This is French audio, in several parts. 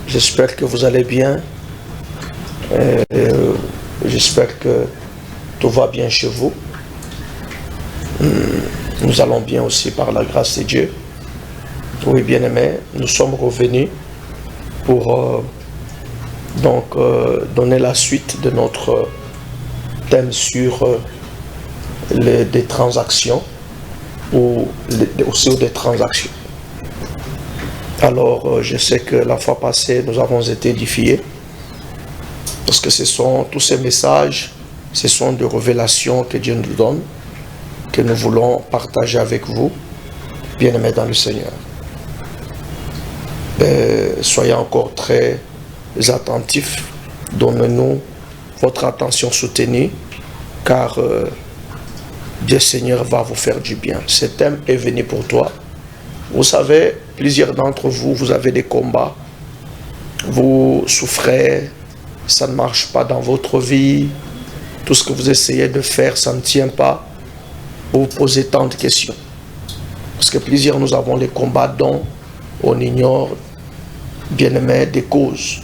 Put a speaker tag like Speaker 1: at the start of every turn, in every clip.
Speaker 1: J'espère que vous allez bien. J'espère que tout va bien chez vous. Nous allons bien aussi par la grâce de Dieu. Oui, bien-aimés, nous sommes revenus pour donner la suite de notre thème sur des transactions ou aussi des transactions. Alors, je sais que la fois passée, nous avons été édifiés parce que tous ces messages, ce sont des révélations que Dieu nous donne, que nous voulons partager avec vous, bien-aimés dans le Seigneur. Soyez encore très attentifs, donnez-nous votre attention soutenue, car Dieu Seigneur va vous faire du bien. Ce thème est venu pour toi. Vous savez, plusieurs d'entre vous, vous avez des combats, vous souffrez, ça ne marche pas dans votre vie, tout ce que vous essayez de faire, ça ne tient pas. Vous vous posez tant de questions. Parce que plusieurs, nous avons les combats dont on ignore, bien-aimés, des causes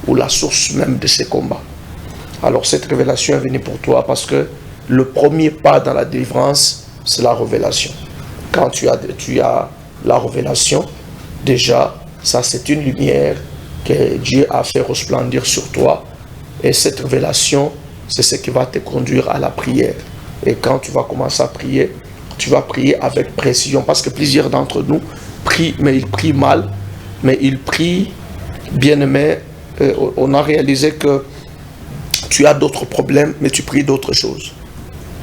Speaker 1: ou la source même de ces combats. Alors cette révélation est venue pour toi parce que le premier pas dans la délivrance, c'est la révélation. Quand tu as la révélation, déjà, ça c'est une lumière que Dieu a fait resplendir sur toi. Et cette révélation, c'est ce qui va te conduire à la prière. Et quand tu vas commencer à prier, tu vas prier avec précision. Parce que plusieurs d'entre nous prient, mais ils prient mal. Mais ils prient, bien-aimés, on a réalisé que tu as d'autres problèmes, mais tu pries d'autres choses.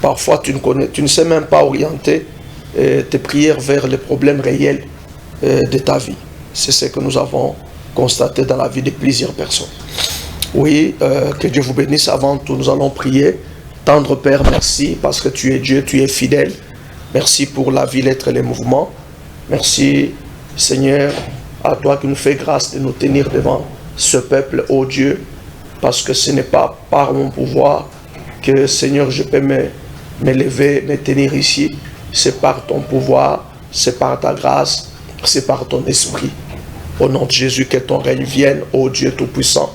Speaker 1: Parfois, tu ne sais même pas orienter tes prières vers les problèmes réels de ta vie. C'est ce que nous avons constaté dans la vie de plusieurs personnes. Oui, que Dieu vous bénisse. Avant tout, nous allons prier. Tendre Père, merci parce que tu es Dieu, tu es fidèle. Merci pour la vie, l'être et les mouvements. Merci, Seigneur, à toi qui nous fais grâce de nous tenir devant ce peuple, ô Dieu, parce que ce n'est pas par mon pouvoir que, Seigneur, je peux me lever, me tenir ici. C'est par ton pouvoir, c'est par ta grâce, c'est par ton esprit. Au nom de Jésus, que ton règne vienne, ô Dieu Tout-Puissant.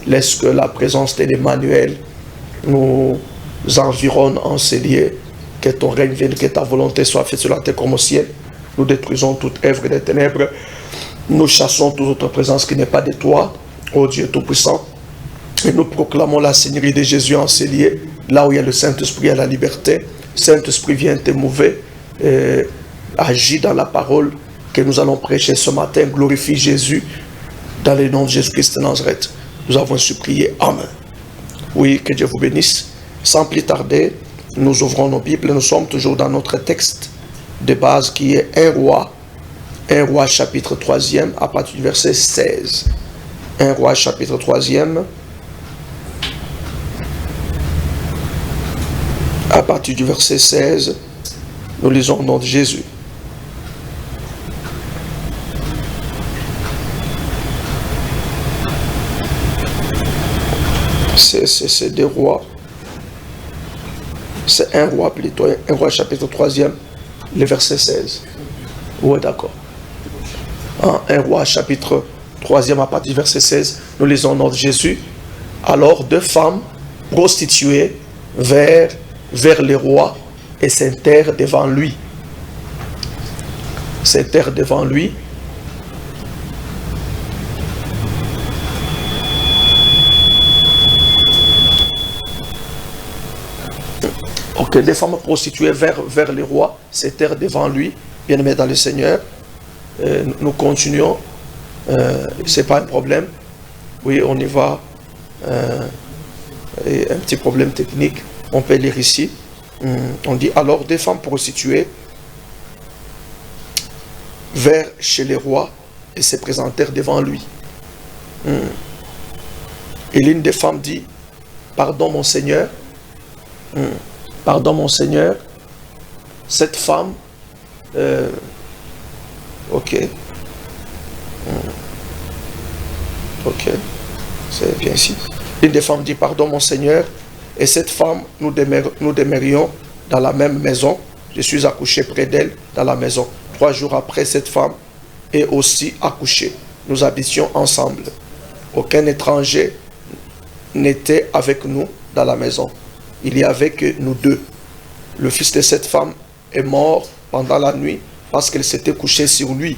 Speaker 1: Laisse que la présence de l'Emmanuel nous environne en ces lieux. Que ton règne vienne, que ta volonté soit faite sur la terre comme au ciel. Nous détruisons toute œuvre des ténèbres. Nous chassons toute autre présence qui n'est pas de toi, ô Dieu Tout-Puissant. Et nous proclamons la Seigneurie de Jésus en ces lieux. Là où il y a le Saint-Esprit, il y a la liberté. Saint-Esprit vient t'émouver, agis dans la parole que nous allons prêcher ce matin. Glorifie Jésus dans le nom de Jésus-Christ de Nazareth. Nous avons supplié. Amen. Oui, que Dieu vous bénisse. Sans plus tarder, nous ouvrons nos Bibles. Nous sommes toujours dans notre texte de base qui est 1 Roi chapitre 3e à partir du verset 16. 1 Roi chapitre 3e à partir du verset 16. Nous lisons au nom de Jésus. C'est des rois. C'est 1 Roi plutôt. 1 Roi chapitre 3e, le verset 16. Oui, d'accord. 1 Roi chapitre 3e à partir du verset 16. Nous lisons au nom de Jésus. Alors 2 femmes prostituées vers les rois et s'enterrent devant lui. S'enterrent devant lui. Ok, des femmes prostituées vers les rois s'enterrent devant lui. Bien-aimés dans le Seigneur, nous continuons. Ce n'est pas un problème. Oui, on y va. Et un petit problème technique. On peut lire ici. On dit alors 2 femmes prostituées vinrent chez les rois et se présentèrent devant lui. Et l'une des femmes dit, pardon mon Seigneur, pardon mon Seigneur, cette femme, ok, c'est bien ici. L'une des femmes dit, pardon mon Seigneur, et cette femme, nous demeurions dans la même maison. Je suis accouché près d'elle dans la maison. 3 jours après, cette femme est aussi accouchée. nous habitions ensemble. Aucun étranger n'était avec nous dans la maison. Il n'y avait que nous deux. Le fils de cette femme est mort pendant la nuit parce qu'elle s'était couchée sur lui.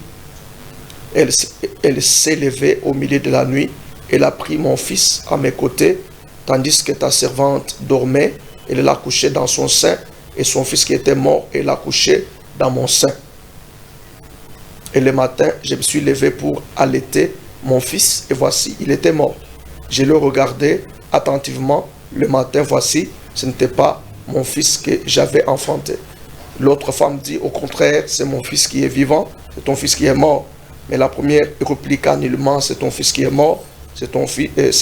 Speaker 1: Elle s'est levée au milieu de la nuit. Elle a pris mon fils à mes côtés, tandis que ta servante dormait. Elle l'a couché dans son sein, et son fils qui était mort, elle l'a couché dans mon sein. Et le matin, je me suis levé pour allaiter mon fils, et voici, il était mort. Je le regardais attentivement. Le matin, voici, ce n'était pas mon fils que j'avais enfanté. L'autre femme dit, au contraire, c'est mon fils qui est vivant, c'est ton fils qui est mort. Mais la première répliqua nullement, c'est ton fils qui est mort, c'est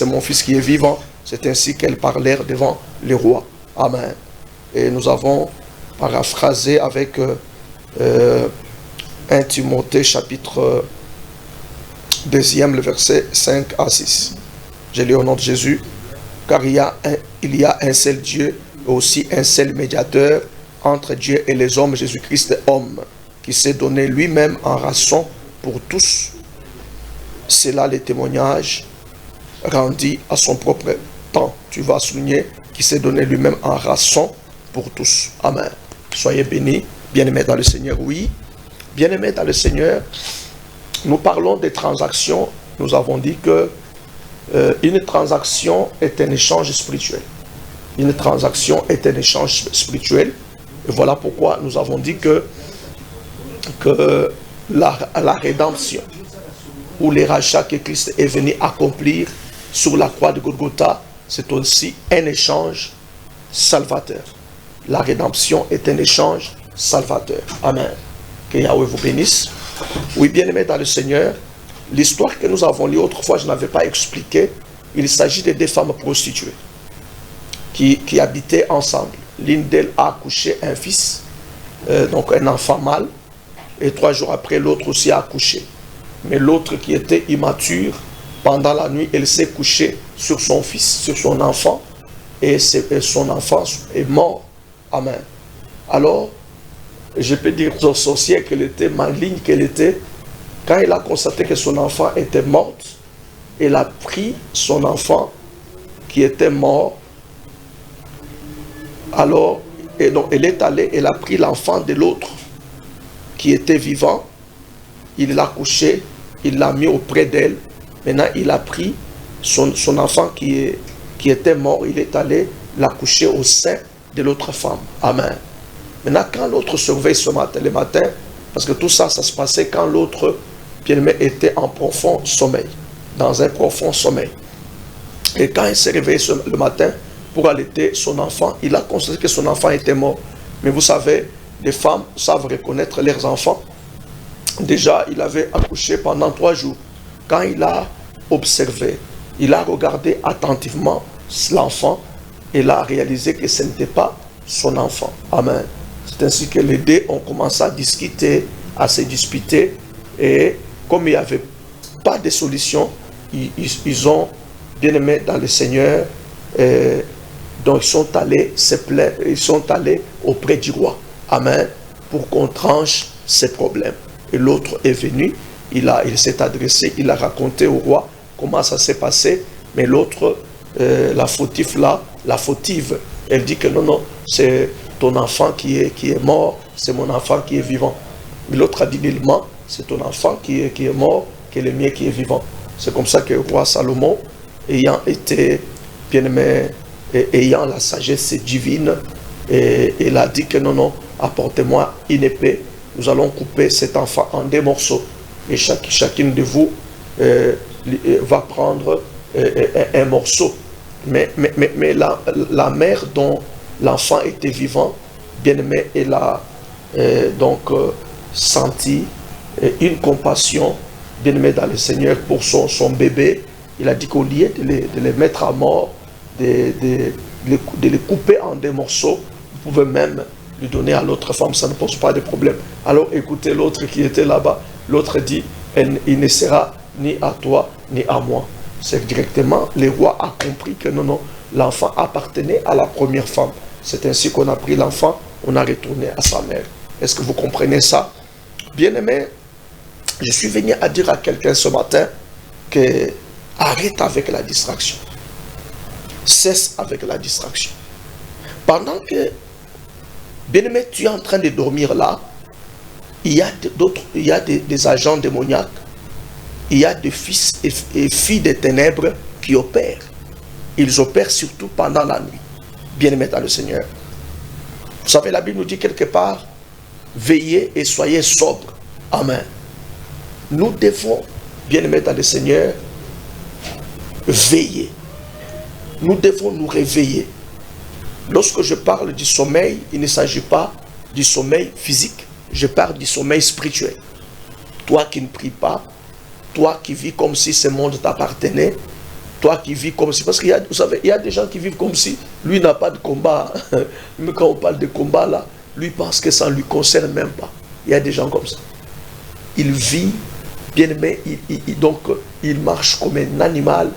Speaker 1: mon fils qui est vivant. C'est ainsi qu'elles parlèrent devant le roi. Amen. Et nous avons paraphrasé avec 1 Timothée chapitre 2, le verset 5 à 6. Je lis au nom de Jésus, car il y a un seul Dieu et aussi un seul médiateur entre Dieu et les hommes, Jésus-Christ homme, qui s'est donné lui-même en rançon pour tous. C'est là le témoignage rendu à son propre temps. Tu vas souligner qui s'est donné lui-même en rançon pour tous. Amen. Soyez bénis, bien-aimés dans le Seigneur. Oui, bien-aimés dans le Seigneur, nous parlons des transactions. Nous avons dit que une transaction est un échange spirituel. Une transaction est un échange spirituel. Et voilà pourquoi nous avons dit que la rédemption ou les rachats que Christ est venu accomplir sur la croix de Golgotha, c'est aussi un échange salvateur. La rédemption est un échange salvateur. Amen. Que Yahweh vous bénisse. Oui, bien-aimés dans le Seigneur, l'histoire que nous avons lue autrefois, je n'avais pas expliqué. Il s'agit de deux femmes prostituées qui habitaient ensemble. L'une d'elles a accouché un fils, donc un enfant mâle, et 3 jours après, l'autre aussi a accouché. Mais l'autre qui était immature, pendant la nuit, elle s'est couchée sur son fils, sur son enfant, et son enfant est mort. Amen. Alors, je peux dire aux sorcières qu'elle était maligne, qu'elle était, quand elle a constaté que son enfant était mort, elle a pris son enfant qui était mort. Alors, et donc elle est allée, elle a pris l'enfant de l'autre qui était vivant, il l'a couché, il l'a mis auprès d'elle. Maintenant, il a pris son enfant qui était mort, il est allé la coucher au sein de l'autre femme. Amen. Maintenant, quand l'autre surveille le matin, parce que tout ça, ça se passait quand l'autre bien-aimé était en profond sommeil, dans un profond sommeil. Et quand il s'est réveillé le matin pour allaiter son enfant, il a constaté que son enfant était mort. Mais vous savez, les femmes savent reconnaître leurs enfants. Déjà, il avait accouché pendant 3 jours. Quand il a observé, il a regardé attentivement l'enfant et il a réalisé que ce n'était pas son enfant. Amen. C'est ainsi que les deux ont commencé à discuter, à se disputer. Et comme il n'y avait pas de solution, ils ont bien aimé dans le Seigneur. Donc ils sont allés se plaindre, ils sont allés auprès du roi. Amen. Pour qu'on tranche ces problèmes. Et l'autre est venu, il s'est adressé, il a raconté au roi comment ça s'est passé. Mais l'autre, la fautive, elle dit que non, c'est ton enfant qui est mort, c'est mon enfant qui est vivant. Mais l'autre a dit nullement, c'est ton enfant qui est mort, que le mien qui est vivant. C'est comme ça que le roi Salomon, ayant été bien-aimé, ayant la sagesse divine, et il a dit que non, apportez-moi une épée, nous allons couper cet enfant en 2 morceaux. Et chacune de vous va prendre un morceau. Mais la mère dont l'enfant était vivant, bien-aimé, elle a senti une compassion, bien-aimé dans le Seigneur, pour son bébé. Il a dit qu'au lieu de les mettre à mort, de les couper en 2 morceaux, vous pouvez même lui donner à l'autre femme, ça ne pose pas de problème. Alors écoutez l'autre qui était là-bas, l'autre dit, il ne sera ni à toi ni à moi. C'est directement, le roi a compris que non, l'enfant appartenait à la première femme. C'est ainsi qu'on a pris l'enfant, on a retourné à sa mère. Est-ce que vous comprenez ça? Bien-aimés, Je suis venu à dire à quelqu'un ce matin que arrête avec la distraction. Cesse avec la distraction. Pendant que, bien-aimé, tu es en train de dormir là, il y a des agents démoniaques, il y a des fils et filles des ténèbres qui opèrent. Ils opèrent surtout pendant la nuit. Bien-aimé dans le Seigneur. Vous savez, la Bible nous dit quelque part, veillez et soyez sobres. Amen. Nous devons, bien-aimé dans le Seigneur, veiller. Nous devons nous réveiller. Lorsque je parle du sommeil, il ne s'agit pas du sommeil physique, je parle du sommeil spirituel. Toi qui ne pries pas, toi qui vis comme si ce monde t'appartenait, toi qui vis comme si... Parce qu'il y a, vous savez, il y a des gens qui vivent comme si lui n'a pas de combat. Mais quand on parle de combat là, lui pense que ça ne lui concerne même pas. Il y a des gens comme ça. Il vit, bien aimé, donc il marche comme un animal,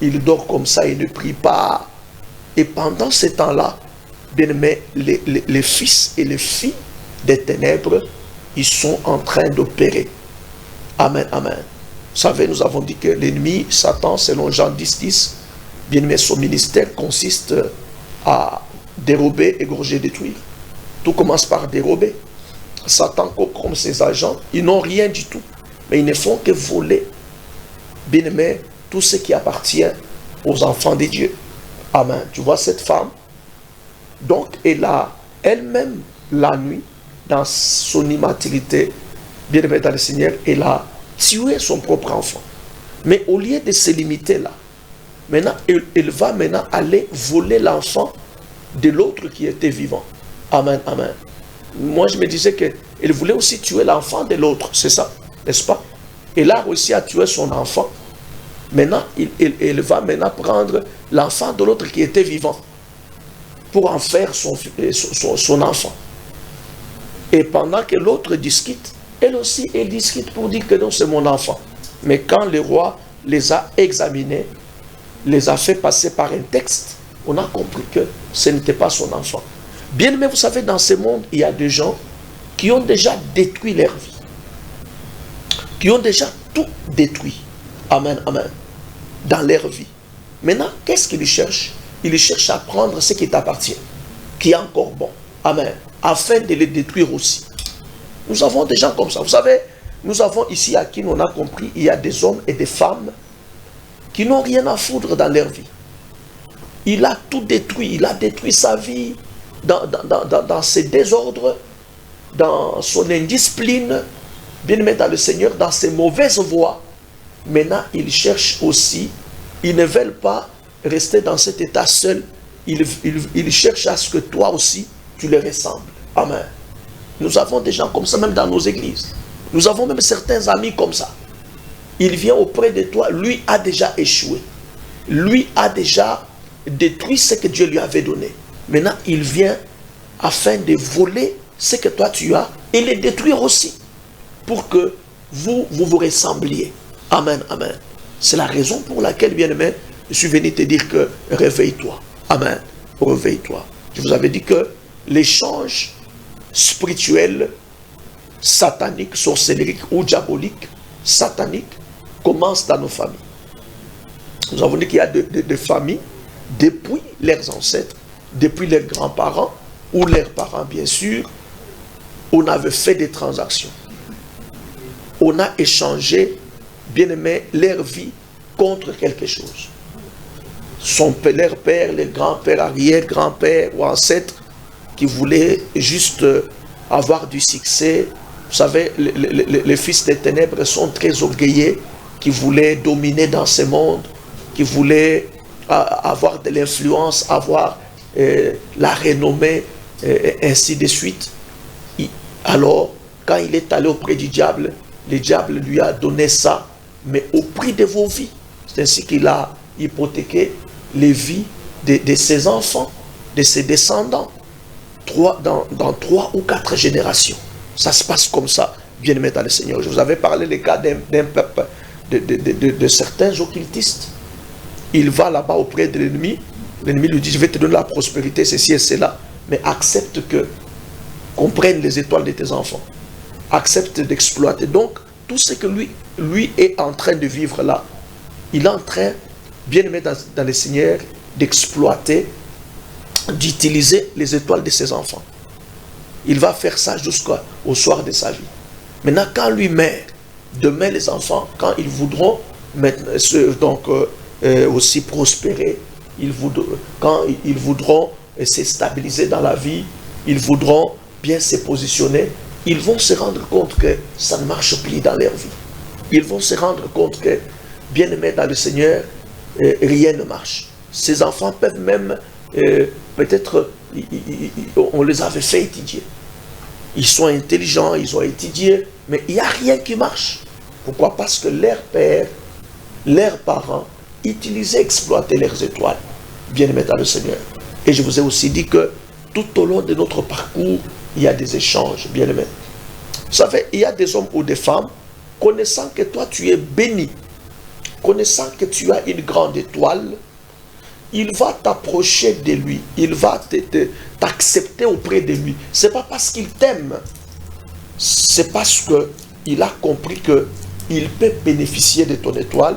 Speaker 1: il dort comme ça, il ne prie pas. Et pendant ce temps-là, bien aimé, les fils et les filles des ténèbres, ils sont en train d'opérer. Amen, amen. Vous savez, nous avons dit que l'ennemi, Satan, selon Jean 10, bien aimé, son ministère consiste à dérober, égorger, détruire. Tout commence par dérober. Satan, comme ses agents, ils n'ont rien du tout. Mais ils ne font que voler, bien aimé, tout ce qui appartient aux enfants de Dieu. Amen. Tu vois cette femme, donc elle a elle-même la nuit, dans son immaturité, bien aimé dans le Seigneur, elle a tué son propre enfant. Mais au lieu de se limiter là, maintenant, elle va maintenant aller voler l'enfant de l'autre qui était vivant. Amen, amen. Moi, je me disais qu'elle voulait aussi tuer l'enfant de l'autre, c'est ça, n'est-ce pas? Elle a réussi à tuer son enfant. Maintenant, elle va maintenant prendre l'enfant de l'autre qui était vivant pour en faire son enfant. Et pendant que l'autre discute, elle aussi, elle discute pour dire que non, c'est mon enfant. Mais quand le roi les a examinés, les a fait passer par un texte, on a compris que ce n'était pas son enfant. Bien aimé, vous savez, dans ce monde, il y a des gens qui ont déjà détruit leur vie. Qui ont déjà tout détruit. Amen, amen. Dans leur vie. Maintenant, qu'est-ce qu'ils cherchent? Ils cherchent à prendre ce qui t'appartient, qui est encore bon. Amen. Afin de les détruire aussi. Nous avons des gens comme ça. Vous savez, nous avons ici à qui on a compris, il y a des hommes et des femmes qui n'ont rien à foutre dans leur vie. Il a tout détruit. Il a détruit sa vie dans ses désordres, dans son indiscipline, bien aimé dans le Seigneur, dans ses mauvaises voies. Maintenant, ils cherchent aussi, ils ne veulent pas rester dans cet état seul. Ils cherchent à ce que toi aussi, tu les ressembles. Amen. Nous avons des gens comme ça, même dans nos églises. Nous avons même certains amis comme ça. Il vient auprès de toi, lui a déjà échoué. Lui a déjà détruit ce que Dieu lui avait donné. Maintenant, il vient afin de voler ce que toi tu as et les détruire aussi. Pour que vous ressembliez. Amen, amen. C'est la raison pour laquelle, bien aimé, je suis venu te dire que réveille-toi. Amen. Réveille-toi. Je vous avais dit que l'échange spirituel, satanique, sorcellerique ou diabolique, satanique, commence dans nos familles. Nous avons dit qu'il y a des familles, depuis leurs ancêtres, depuis leurs grands-parents, ou leurs parents bien sûr, on avait fait des transactions. On a échangé, bien aimé, leur vie contre quelque chose. Leur père, les grands-pères, arrière-grands-pères ou ancêtres qui voulaient juste avoir du succès. Vous savez, les fils des ténèbres sont très orgueilleux, qui voulaient dominer dans ce monde, qui voulaient avoir de l'influence, avoir la renommée, ainsi de suite. Alors, quand il est allé auprès du diable, le diable lui a donné ça, mais au prix de vos vies. C'est ainsi qu'il a hypothéqué les vies de ses enfants, de ses descendants, dans 3 ou 4 générations. Ça se passe comme ça, bien aimé dans le Seigneur. Je vous avais parlé des cas d'un peuple, de certains occultistes. Il va là-bas auprès de l'ennemi. L'ennemi lui dit, je vais te donner la prospérité, ceci et cela, mais accepte qu'on prenne les étoiles de tes enfants. Accepte d'exploiter. Donc, tout ce que lui est en train de vivre là, il est en train, bien aimé dans le Seigneur, d'exploiter, d'utiliser les étoiles de ses enfants. Il va faire ça jusqu'au soir de sa vie. Maintenant, quand lui meurt, demain les enfants, quand ils voudront aussi prospérer, quand ils voudront se stabiliser dans la vie, ils voudront bien se positionner, ils vont se rendre compte que ça ne marche plus dans leur vie. Ils vont se rendre compte que, bien aimé dans le Seigneur, rien ne marche. Ces enfants peuvent même, peut-être, on les avait fait étudier. Ils sont intelligents, ils ont étudié, mais il n'y a rien qui marche. Pourquoi? Parce que leurs pères, leurs parents, utilisaient, exploitaient leurs étoiles, bien aimés dans le Seigneur. Et je vous ai aussi dit que tout au long de notre parcours, il y a des échanges, bien aimés. Vous savez, il y a des hommes ou des femmes, connaissant que toi tu es béni, connaissant que tu as une grande étoile, il va t'approcher de lui, il va t'accepter auprès de lui. Ce n'est pas parce qu'il t'aime, c'est parce qu'il a compris qu'il peut bénéficier de ton étoile,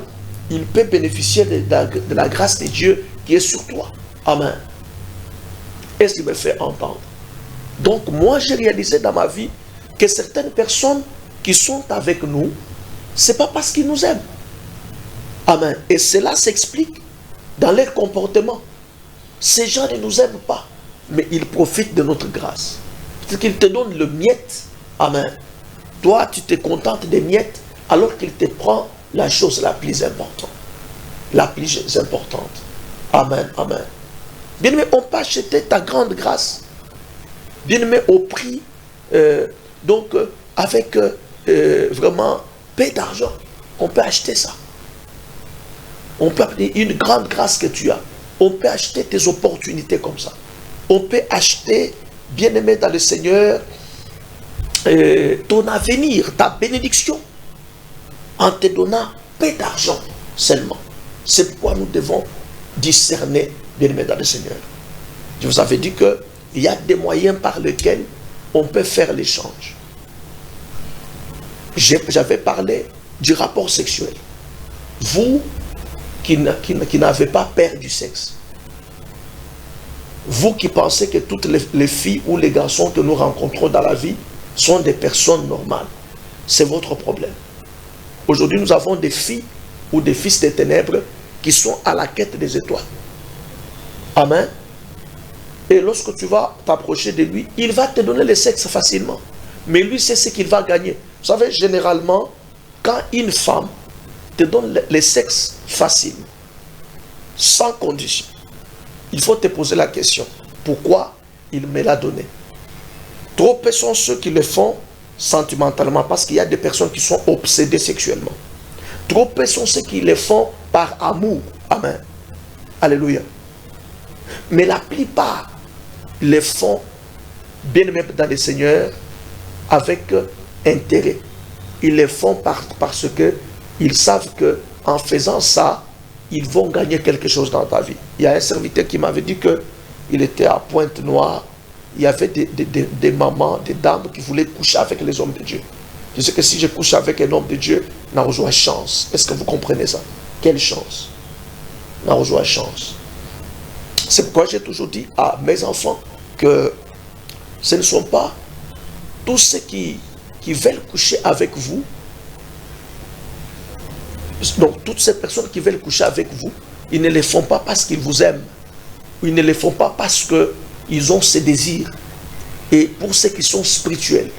Speaker 1: il peut bénéficier de la grâce de Dieu qui est sur toi. Amen. Est-ce qu'il me fait entendre? Donc moi j'ai réalisé dans ma vie que certaines personnes qui sont avec nous, ce n'est pas parce qu'ils nous aiment. Amen. Et cela s'explique dans leur comportement. Ces gens ne nous aiment pas, mais ils profitent de notre grâce. C'est qu'ils te donnent le miette. Amen. Toi, tu te contentes des miettes alors qu'il te prend la chose la plus importante. La plus importante. Amen. Amen. Bien-aimé, on peut acheter ta grande grâce. Bien-aimé, au prix, avec vraiment peu d'argent. On peut acheter ça. On peut appeler une grande grâce que tu as. On peut acheter tes opportunités comme ça. On peut acheter, bien-aimé dans le Seigneur, ton avenir, ta bénédiction, en te donnant peu d'argent seulement. C'est pourquoi nous devons discerner, bien-aimé dans le Seigneur. Je vous avais dit qu'il y a des moyens par lesquels on peut faire l'échange. J'avais parlé du rapport sexuel. Vous qui n'avez pas peur du sexe, vous qui pensez que toutes les filles ou les garçons que nous rencontrons dans la vie sont des personnes normales, c'est votre problème. Aujourd'hui, nous avons des filles ou des fils des ténèbres qui sont à la quête des étoiles. Amen. Et lorsque tu vas t'approcher de lui, il va te donner le sexe facilement. Mais lui, c'est ce qu'il va gagner. Vous savez, généralement, quand une femme te donne le sexe facile, sans condition, il faut te poser la question, pourquoi il me l'a donné? Trop peu sont ceux qui le font sentimentalement, parce qu'il y a des personnes qui sont obsédées sexuellement. Trop peu sont ceux qui le font par amour. Amen. Alléluia. Mais la plupart le font, bien aimé dans le Seigneur, avec intérêt. Ils le font parce qu'ils savent qu'en faisant ça, ils vont gagner quelque chose dans ta vie. Il y a un serviteur qui m'avait dit qu'il était à Pointe-Noire. Il y avait des mamans, des dames qui voulaient coucher avec les hommes de Dieu. Je sais que si je couche avec un homme de Dieu, on a reçu chance. Est-ce que vous comprenez ça? Quelle chance? On a reçu chance. C'est pourquoi j'ai toujours dit à mes enfants que ce ne sont pas tous ceux qui veulent coucher avec vous. Donc toutes ces personnes qui veulent coucher avec vous, ils ne le font pas parce qu'ils vous aiment. Ils ne le font pas parce qu'ils ont ces désirs. Et pour ceux qui sont spirituels,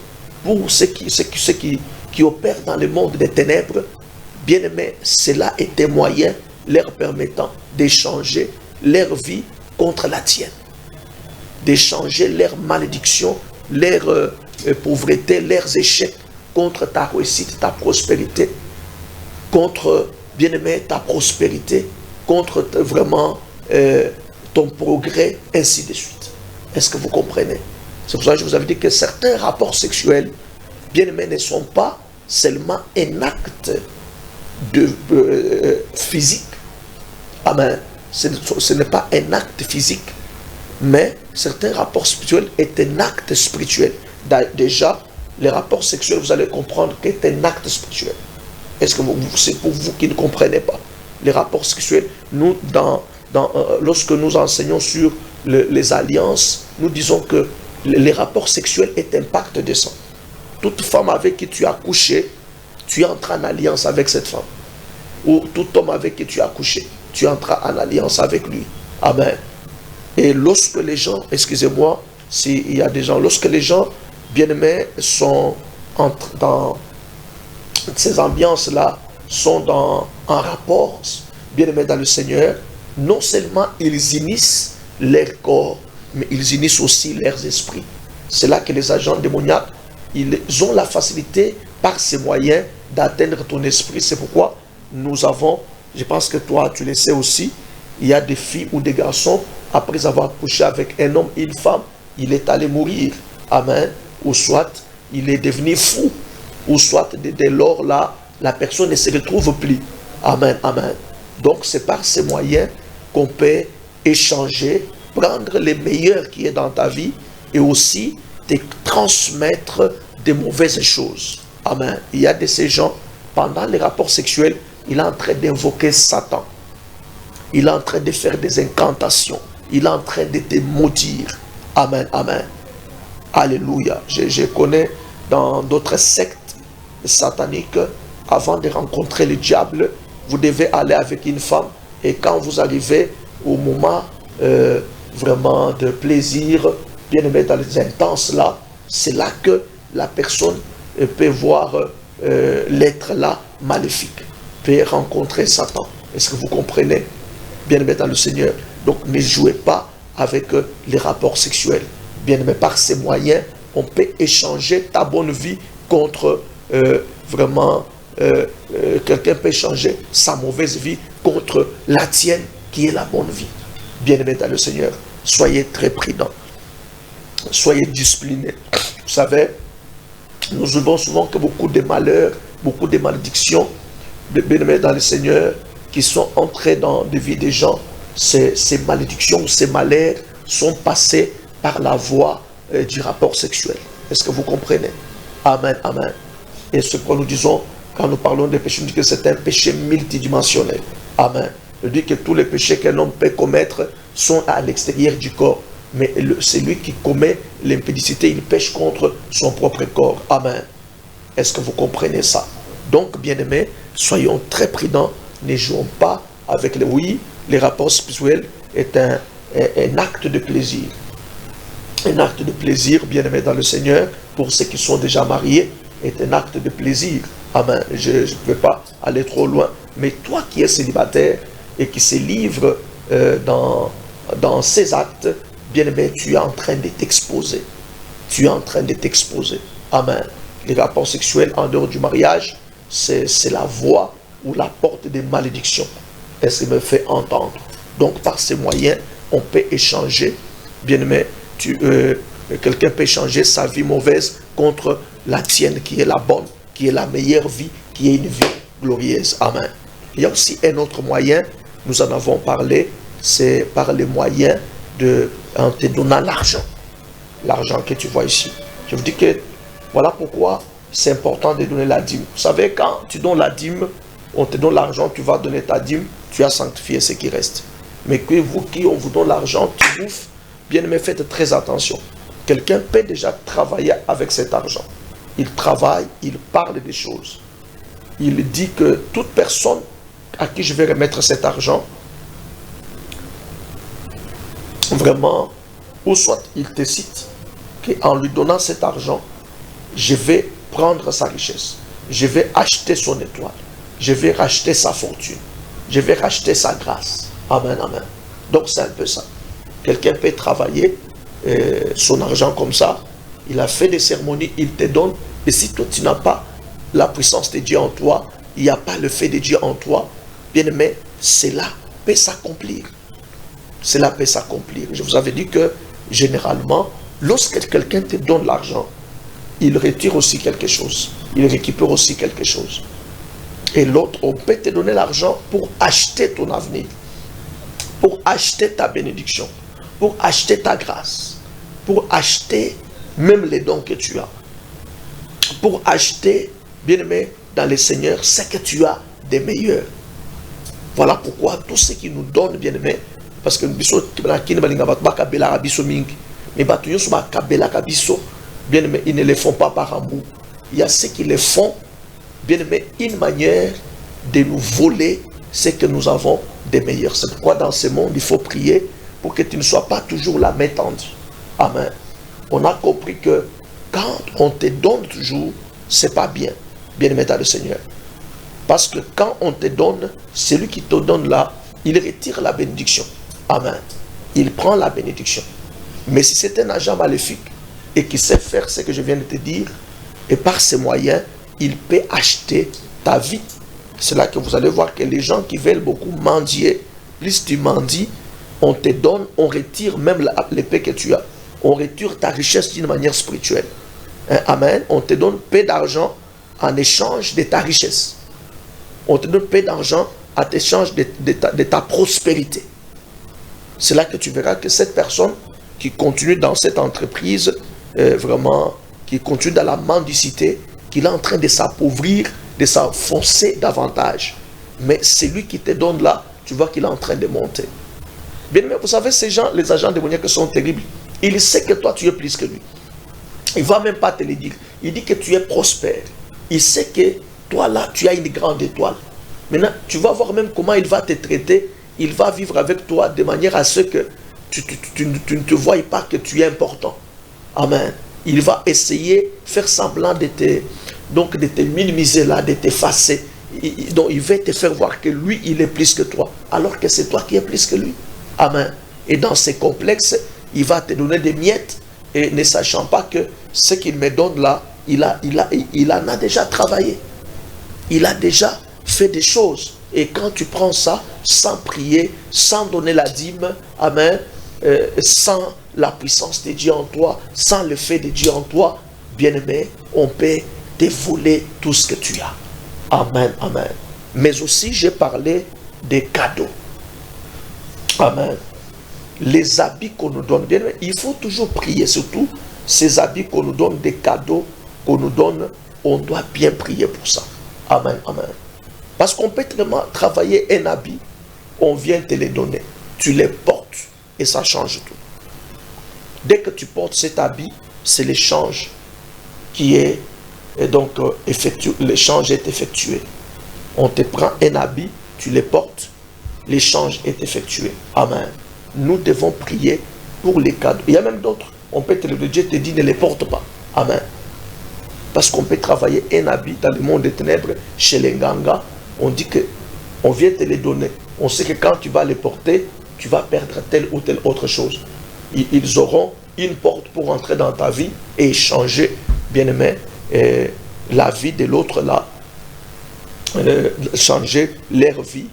Speaker 1: pour ceux qui opèrent dans le monde des ténèbres, bien aimé, cela est un moyen leur permettant d'échanger leur vie contre la tienne. D'échanger leur malédiction, leur pauvreté, leurs échecs contre ta réussite, ta prospérité, contre, bien aimé, ta prospérité, contre vraiment ton progrès, ainsi de suite. Est-ce que vous comprenez? C'est pour ça que je vous avais dit que certains rapports sexuels, bien aimés, ne sont pas seulement un acte physique. Amen. Ce n'est pas un acte physique, mais certains rapports spirituels est un acte spirituel. Déjà, les rapports sexuels, vous allez comprendre qu'est un acte spirituel. Est-ce que c'est pour vous qui ne comprenez pas? Les rapports sexuels, nous, lorsque nous enseignons sur les alliances, nous disons que les rapports sexuels est un pacte de sang. Toute femme avec qui tu as couché, tu entres en alliance avec cette femme. Ou tout homme avec qui tu as couché, tu entres en alliance avec lui. Amen. Et lorsque les gens, excusez-moi, s'il y a des gens, lorsque les gens bien-aimés entrent dans ces ambiances-là, sont en rapport, bien-aimés dans le Seigneur, non seulement ils unissent leur corps, mais ils unissent aussi leurs esprits. C'est là que les agents démoniaques, ils ont la facilité par ces moyens d'atteindre ton esprit. C'est pourquoi nous avons, je pense que toi tu le sais aussi, il y a des filles ou des garçons, après avoir couché avec un homme et une femme, il est allé mourir. Amen. Ou soit il est devenu fou, ou soit dès lors là, la personne ne se retrouve plus. Amen, amen. Donc c'est par ces moyens qu'on peut échanger, prendre les meilleurs qui est dans ta vie et aussi te transmettre des mauvaises choses. Amen. Il y a de ces gens, pendant les rapports sexuels, il est en train d'invoquer Satan. Il est en train de faire des incantations. Il est en train de te maudire. Amen, amen. Alléluia. Je connais dans d'autres sectes sataniques, avant de rencontrer le diable, vous devez aller avec une femme et quand vous arrivez au moment vraiment de plaisir, bien aimé dans les intenses là, c'est là que la personne peut voir l'être là maléfique, peut rencontrer Satan. Est-ce que vous comprenez? Bien aimé dans le Seigneur. Donc ne jouez pas avec les rapports sexuels. Bien aimé, par ces moyens, on peut échanger ta bonne vie contre vraiment quelqu'un peut changer sa mauvaise vie contre la tienne qui est la bonne vie. Bien-aimés dans le Seigneur, soyez très prudents, soyez disciplinés. Vous savez, nous oublions souvent que beaucoup de malheurs, beaucoup de malédictions, bien-aimés dans le Seigneur, qui sont entrés dans des vies des gens, ces malédictions, ces malheurs sont passés par la voie du rapport sexuel. Est-ce que vous comprenez? Amen, amen. Et ce que nous disons, quand nous parlons des péchés, nous disons que c'est un péché multidimensionnel. Amen. Je dis que tous les péchés qu'un homme peut commettre sont à l'extérieur du corps. Mais celui qui commet l'impudicité, il pêche contre son propre corps. Amen. Est-ce que vous comprenez ça? Donc, bien-aimés, soyons très prudents. Ne jouons pas avec les... Oui, les rapports spirituels est un acte de plaisir. Un acte de plaisir, bien-aimé dans le Seigneur, pour ceux qui sont déjà mariés, est un acte de plaisir. Amen. Je ne peux pas aller trop loin. Mais toi qui es célibataire et qui se livre dans ces actes, bien-aimé, tu es en train de t'exposer. Tu es en train de t'exposer. Amen. Les rapports sexuels en dehors du mariage, c'est la voie ou la porte des malédictions. Est-ce qu'il me fait entendre? Donc par ces moyens, on peut échanger. Bien-aimé, quelqu'un peut échanger sa vie mauvaise contre la tienne qui est la bonne, qui est la meilleure vie, qui est une vie glorieuse. Amen. Il y a aussi un autre moyen, nous en avons parlé, c'est par les moyens en te donnant l'argent. L'argent que tu vois ici. Je vous dis que voilà pourquoi c'est important de donner la dîme. Vous savez, quand tu donnes la dîme, on te donne l'argent, tu vas donner ta dîme, tu as sanctifié ce qui reste. Mais que vous qui on vous donne l'argent, tu bouffes, bien aimé, faites très attention. Quelqu'un peut déjà travailler avec cet argent. Il travaille, il parle des choses. Il dit que toute personne à qui je vais remettre cet argent, vraiment, ou soit il te cite qu'en lui donnant cet argent, je vais prendre sa richesse, je vais acheter son étoile, je vais racheter sa fortune, je vais racheter sa grâce. Amen, amen. Donc c'est un peu ça. Quelqu'un peut travailler son argent comme ça, il a fait des cérémonies, il te donne, et si toi tu n'as pas la puissance de Dieu en toi, il n'y a pas le fait de Dieu en toi, bien aimé, cela peut s'accomplir. Cela peut s'accomplir. Je vous avais dit que généralement, lorsque quelqu'un te donne l'argent, il retire aussi quelque chose. Il récupère aussi quelque chose. Et l'autre, on peut te donner l'argent pour acheter ton avenir, pour acheter ta bénédiction, pour acheter ta grâce, pour acheter même les dons que tu as. pour acheter, bien-aimé, dans le Seigneur, ce que tu as de meilleur. Voilà pourquoi tout ce qui nous donne, bien-aimé, parce que mais bien-aimé, ils ne le font pas par amour. Il y a ceux qui le font, bien-aimé, une manière de nous voler ce que nous avons de meilleur. C'est pourquoi dans ce monde, il faut prier pour que tu ne sois pas toujours la main tendue. Amen. On a compris que quand on te donne toujours, c'est pas bien, bien-aimé dans le Seigneur. Parce que quand on te donne, celui qui te donne là, il retire la bénédiction. Amen. Il prend la bénédiction. Mais si c'est un agent maléfique et qui sait faire ce que je viens de te dire, et par ces moyens, il peut acheter ta vie. C'est là que vous allez voir que les gens qui veulent beaucoup mendier, plus tu mendies, on te donne, on retire même l'épée que tu as. On retire ta richesse d'une manière spirituelle. Amen. On te donne peu d'argent en échange de ta richesse. On te donne peu d'argent en échange de ta prospérité. C'est là que tu verras que cette personne qui continue dans cette entreprise, vraiment, qui continue dans la mendicité, qu'il est en train de s'appauvrir, de s'enfoncer davantage. Mais celui qui te donne là, tu vois qu'il est en train de monter. Bien, mais vous savez, ces gens, les agents démoniaques sont terribles. Il sait que toi, tu es plus que lui. Il ne va même pas te le dire. Il dit que tu es prospère. Il sait que toi, là, tu as une grande étoile. Maintenant, tu vas voir même comment il va te traiter. Il va vivre avec toi de manière à ce que tu ne te voies pas que tu es important. Amen. Il va essayer, faire semblant de te minimiser là, de t'effacer. Donc, il va te faire voir que lui, il est plus que toi. Alors que c'est toi qui es plus que lui. Amen. Et dans ces complexes, il va te donner des miettes et ne sachant pas que ce qu'il me donne là, il en a déjà travaillé. Il a déjà fait des choses. Et quand tu prends ça, sans prier, sans donner la dîme, amen, sans la puissance de Dieu en toi, sans le fait de Dieu en toi, bien-aimé, on peut te voler tout ce que tu as. Amen, amen. Mais aussi, j'ai parlé des cadeaux. Amen. Les habits qu'on nous donne, bien, il faut toujours prier, surtout ces habits qu'on nous donne, des cadeaux qu'on nous donne, on doit bien prier pour ça. Amen, amen. Parce qu'on peut vraiment travailler un habit, on vient te les donner. Tu les portes et ça change tout. Dès que tu portes cet habit, c'est l'échange qui est donc effectué. L'échange est effectué. On te prend un habit, tu les portes, l'échange est effectué. Amen. Nous devons prier pour les cadeaux. Il y a même d'autres. On peut te le dire, Dieu te dit ne les porte pas. Amen. Parce qu'on peut travailler un habit dans le monde des ténèbres, chez les Nganga, on dit que on vient te les donner. On sait que quand tu vas les porter, tu vas perdre telle ou telle autre chose. Ils auront une porte pour entrer dans ta vie et échanger, bien aimé, la vie de l'autre là, changer leur vie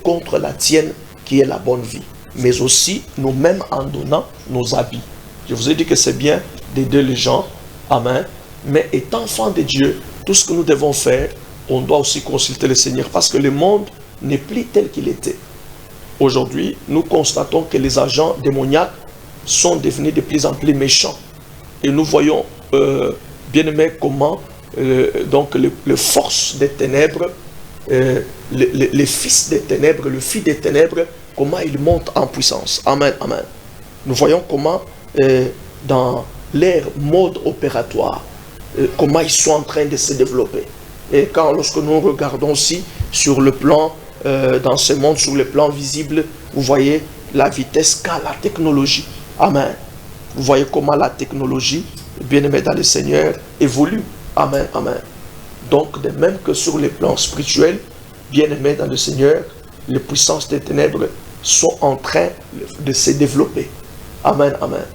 Speaker 1: contre la tienne qui est la bonne vie. Mais aussi nous-mêmes en donnant nos habits. Je vous ai dit que c'est bien d'aider les gens. Amen. Mais étant enfant de Dieu, tout ce que nous devons faire, on doit aussi consulter le Seigneur parce que le monde n'est plus tel qu'il était. Aujourd'hui, nous constatons que les agents démoniaques sont devenus de plus en plus méchants. Et nous voyons, bien aimé, comment donc les forces des ténèbres, les fils des ténèbres, le fils des ténèbres, comment ils montent en puissance. Amen, amen. Nous voyons comment, dans leur mode opératoire, comment ils sont en train de se développer. Et lorsque nous regardons aussi sur le plan, dans ce monde, sur le plan visible, vous voyez la vitesse qu'a la technologie. Amen. Vous voyez comment la technologie, bien aimé dans le Seigneur, évolue. Amen, amen. Donc, de même que sur le plan spirituel, bien aimé dans le Seigneur, les puissances des ténèbres sont en train de se développer. Amen, amen.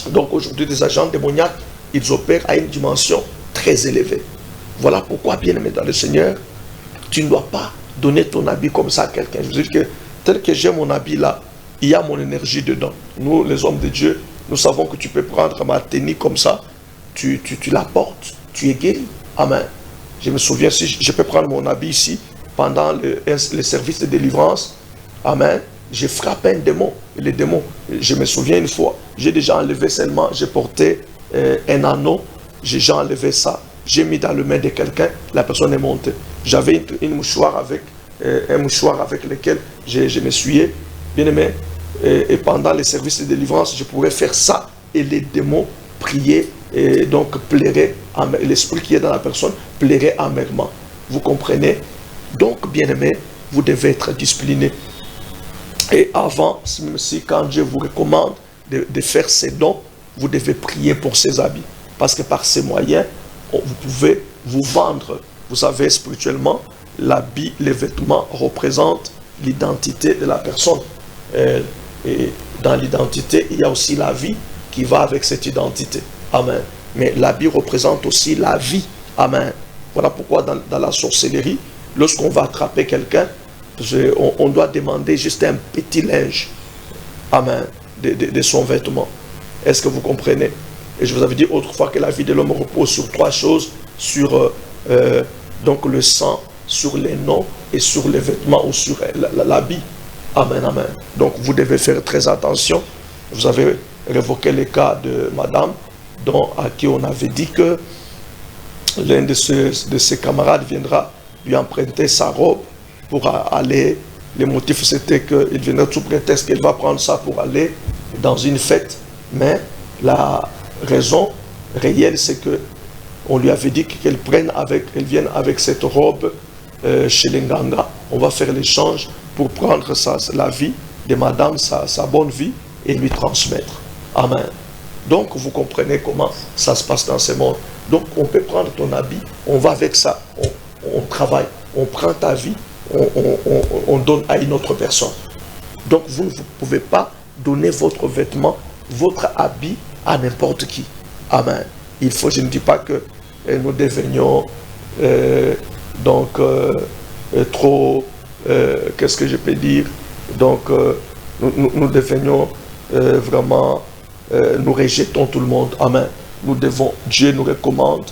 Speaker 1: Donc aujourd'hui, des agents démoniaques, ils opèrent à une dimension très élevée. Voilà pourquoi, bien aimé dans le Seigneur, tu ne dois pas donner ton habit comme ça à quelqu'un. Je veux dire que tel que j'ai mon habit là, il y a mon énergie dedans. Nous, les hommes de Dieu, nous savons que tu peux prendre ma tenue comme ça, tu la portes, tu es guéri. Amen. Je me souviens, si je peux prendre mon habit ici, pendant le service de délivrance, amen, j'ai frappé un démon. Les démons, je me souviens une fois, j'ai déjà enlevé seulement, j'ai porté un anneau, j'ai déjà enlevé ça. j'ai mis dans le main de quelqu'un, la personne est montée. J'avais un mouchoir avec lequel je m'essuyais, bien aimé, et pendant les services de délivrance, je pourrais faire ça, et les démons priaient, et donc plairaient, l'esprit qui est dans la personne plairait amèrement. Vous comprenez? Donc, bien aimé, vous devez être discipliné. Et avant, si quand Dieu vous recommande de faire ces dons, vous devez prier pour ces habits. Parce que par ces moyens, vous pouvez vous vendre. Vous savez, spirituellement, l'habit, les vêtements représentent l'identité de la personne. Et dans l'identité, il y a aussi la vie qui va avec cette identité. Amen. Mais l'habit représente aussi la vie. Amen. Voilà pourquoi dans la sorcellerie, lorsqu'on va attraper quelqu'un, on doit demander juste un petit linge. Amen. De son vêtement. Est-ce que vous comprenez? Et je vous avais dit autrefois que la vie de l'homme repose sur trois choses, sur donc le sang, sur les noms et sur les vêtements ou sur l'habit. Amen, amen. Donc vous devez faire très attention. Vous avez révoqué le cas de madame, à qui on avait dit que l'un de ses camarades viendra lui emprunter sa robe pour aller. Le motif c'était qu'il viendrait sous prétexte qu'elle va prendre ça pour aller dans une fête. Mais la raison réelle, c'est que on lui avait dit qu'elle vienne avec cette robe chez les Nganga. On va faire l'échange pour prendre la vie de madame, sa bonne vie, et lui transmettre. Amen. Donc, vous comprenez comment ça se passe dans ce monde. Donc, on peut prendre ton habit, on va avec ça, on travaille, on prend ta vie, on donne à une autre personne. Donc, vous ne pouvez pas donner votre vêtement, votre habit à n'importe qui. Amen. Je ne dis pas que nous devenions trop, qu'est-ce que je peux dire, donc nous devenions vraiment, nous rejetons tout le monde. Amen. Dieu nous recommande,